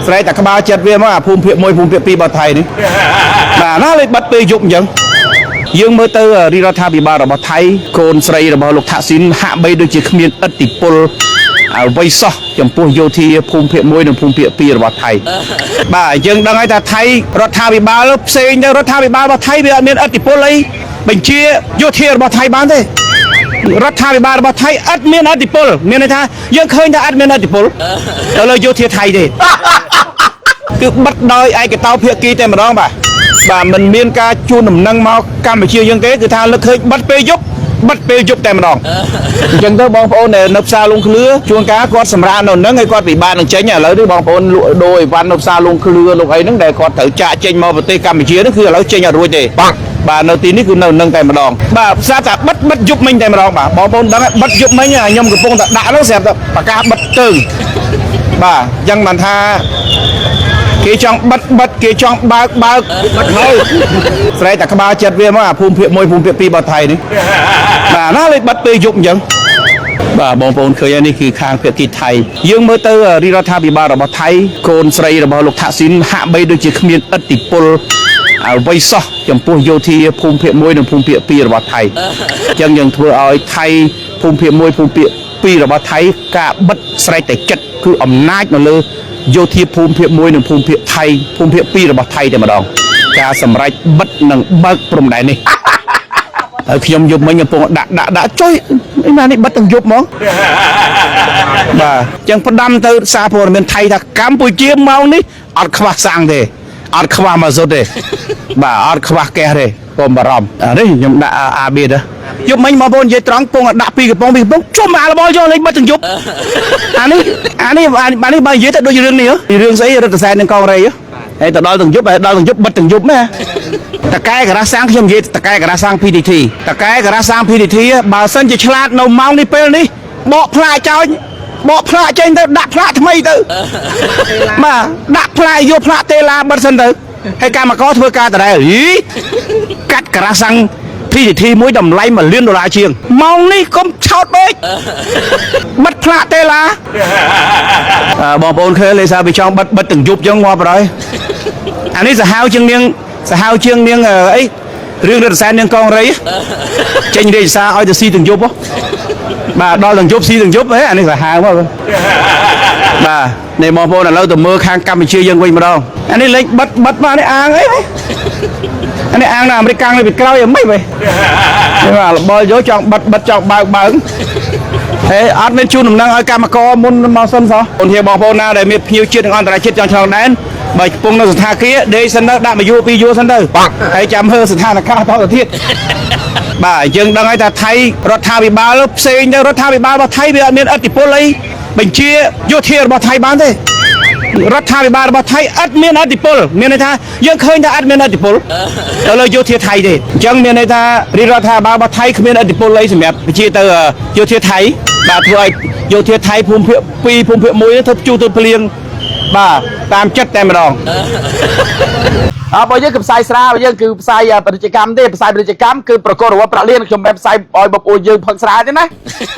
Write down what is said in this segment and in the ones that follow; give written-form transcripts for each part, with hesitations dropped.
ស្រីតែក្បាលចិត្តវាមកអាភូមិភាគ1ភូមិភាគ2របស់ថៃនេះបាទណាលេបិទពេលយប់អញ្ចឹងយើងមើលទៅរាជរដ្ឋាភិបាលរបស់ថៃកូនស្រីរបស់លោកថាក់ស៊ីនហាក់បីដូចជាគ្មានឥទ្ធិពលអ្វីសោះចំពោះយោធាភូមិភាគ1និងភូមិភាគ2របស់ថៃបាទយើងដឹងហើយថាថៃរដ្ឋាភិបាលផ្សេងទៅរដ្ឋាភិបាលរបស់ថៃវាអត់មានឥទ្ធិពលអីបញ្ជាយោធារបស់ថៃបានទេរដ្ឋាភិបាលរបស់ថៃអត់មានឥទ្ធិពលមានន័យថាយើងឃើញថាអត់មានឥទ្ធិពលទៅលើយោធាថៃទេគឺបិទដោយឯកតោភាគីតែម្ដងបាទមិនមានការជួនដំណឹងមកកម្ពុជាយើងទេគឺថាលើកឃើញបិទពេលយប់តែម្ដងអញ្ចឹងទៅបងប្អូននៅផ្សារលងឃ្លឿជួនកាលគាត់សម្រាកនៅហ្នឹងហើយគាត់ពិបាកនឹងចេញឥឡូវនេះបងប្អូនលក់ដូរអីវ៉ាន់នៅផ្សារលងឃ្លឿលោកអីហ្នឹងដែលគាត់ត្រូវចាក់ចេញមកប្រទេសកម្ពុជាហ្នឹងគឺឥឡូវចេញអត់រួចទេបាទនៅទីនេះគឺនៅនឹងតែម្ដងបាទផ្សារតែបិទយប់មិញតែម្ដងបាទបងប្អូនដឹងបិទយប់មិញខ្ញុំកំពុងតែដាក់នោះស្រាប់តែប្រកាសបិទទៅបាទអញ្ចឹងបានថាគេចង់បិទគេចង់បើកបិទហើយស្រីតែក្បាលចិត្តវាមកអាភូមិភាគ1ភូមិភាគ2របស់ថៃនេះបាទណាលេបិទពេលយប់អញ្ចឹងបាទបងប្អូនឃើញនេះគឺខាងភាគីថៃយើងមើលទៅរាជរដ្ឋាភិបាលរបស់ថៃកូនស្រីរបស់លោកថាក់ស៊ីនហាក់បីដូចជាគ្មានឥទ្ធិពលអ្វីសោះចំពោះយោធាភូមិភាគ1និងភូមិភាគ2របស់ថៃអញ្ចឹងយើងធ្វើឲ្យថៃភូមិភាគ1ភូមិភាគ2របស់ថៃការបិទស្រែកតែចិត្តគឺអំណាចនៅលើយោធាភូមិភាគ1និងភូមិភាគថៃភូមិភាគ2របស់ថៃតែម្ដងការសម្រេចបិទនិងបើកព្រំដែននេះហើយខ្ញុំយប់មិញកំពុងដាក់ចុយឯណានេះបិទទាំងយប់ហ្មងបាទអញ្ចឹងផ្ដាំទៅសារព័ត៌មានថៃថាកម្ពុជាម៉ោងនេះអត់ខ្វះសាំងទេអត់ខ្វះម៉ាស៊ូតទេបាទអត់ខ្វះហ្គាសទេកុំបារម្ភនេះខ្ញុំដាក់អាបៀតយប់មិញបងប្អូននិយាយត្រង់ពងដាក់ពីកំពង់ជុំអារបស់យកលេងបិទទាំងយប់អានេះបើនិយាយទៅដូចរឿងនេះរឿងស្អីរដ្ឋសែននឹងកងរៃហើយទៅដល់ទាំងយប់បិទទាំងយប់ណាតកែការ៉ាសាំងខ្ញុំនិយាយតកែការ៉ាសាំង PTT តកែការ៉ាសាំង PTT បើសិនជាឆ្លាតនៅម៉ោងនេះពេលនេះបកផ្លាកចោលបកផ្លាកចេញទៅដាក់ផ្លាកថ្មីទៅបាទដាក់ផ្លាកយកផ្លាកតេឡាបិទសិនទៅហើយកម្មករធ្វើការដដែលកាត់ការ៉ាសាំង PTT មួយតម្លៃ$1 លានជាងម៉ោងនេះកុំឆោតពេកបិទផ្លាកតេឡាបងប្អូនឃើញលេសាវាចង់បិទទាំងយប់ចឹងងាប់ហើយអានេះសាហាវជាងនាងអីរឿងរដ្ឋសែននាងកងរៃចេញរាជសារឲ្យទៅស៊ីទាំងយប់បាទដល់ទាំងយប់ស៊ីទាំងយប់ហ៎អានេះសាហាវមកបាទនេះបងប្អូនឥឡូវទៅមើលខាងកម្ពុជាយើងវិញម្ដងអានេះលេងបិទមកនេះអាងអីអានេះអាងនៅអាមេរិកកាំងនៅពីក្រោយអីមិនវិញបាទរបល់យកចង់បិទចង់បើកហេអត់មានជូនដំណឹងឲ្យកម្មករមុនមកសិនសោះបងប្អូនណាដែលមានភ្ញៀវជាតិនិងអន្តរជាតិចង់ឆ្លងដែនបើកំពុងនៅសន្តាគារដេកសិនទៅដាក់មួយយូរ2យូរសិនទៅហើយចាំមើលស្ថានភាពតទៅទៀតបាទយើងដឹងហើយថាថៃរដ្ឋាភិបាលផ្សេងទៅរដ្ឋាភិបាលរបស់ថៃវាអត់មានឥទ្ធិពលអីបញ្ជាយោធារបស់ថៃបានទេរដ្ឋាភិបាលរបស់ថៃអត់មានឥទ្ធិពលមានន័យថាយើងឃើញថាអត់មានឥទ្ធិពលទៅលើយោធាថៃទេអញ្ចឹងមានន័យថារាជរដ្ឋាភិបាលរបស់ថៃគ្មានឥទ្ធិពលអីសម្រាប់បញ្ជាទៅយោធាថៃបាទធ្វើឲ្យយោធាថៃភូមិភាគ2ភូមិភាគ1ធ្វើជួទៅភ្លៀងបាទតាមចិត្តតែម្ដងបើយើងគឺផ្សាយស្រាយើងគឺផ្សាយពាណិជ្ជកម្មទេផ្សាយពាណិជ្ជកម្មគឺប្រកបរង្វាន់ប្រាក់លានខ្ញុំមិនផ្សាយឲ្យបងប្អូនយើងផឹកស្រាទេណា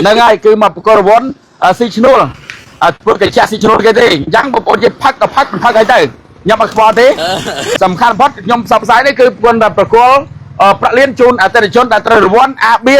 ហ្នឹងហើយគឺមកប្រកបរង្វាន់ស៊ីឈ្នួលធ្វើកញ្ចក់ស៊ីឈ្នួលគេទេអញ្ចឹងបងប្អូនយើងផឹកឲ្យទៅខ្ញុំអត់ខ្វល់ទេសំខាន់បំផុតខ្ញុំផ្សព្វផ្សាយនេះគឺគាត់ប្រកបប្រាក់លានជូនអតិថិជនដែលត្រូវរង្វាន់អាបៀ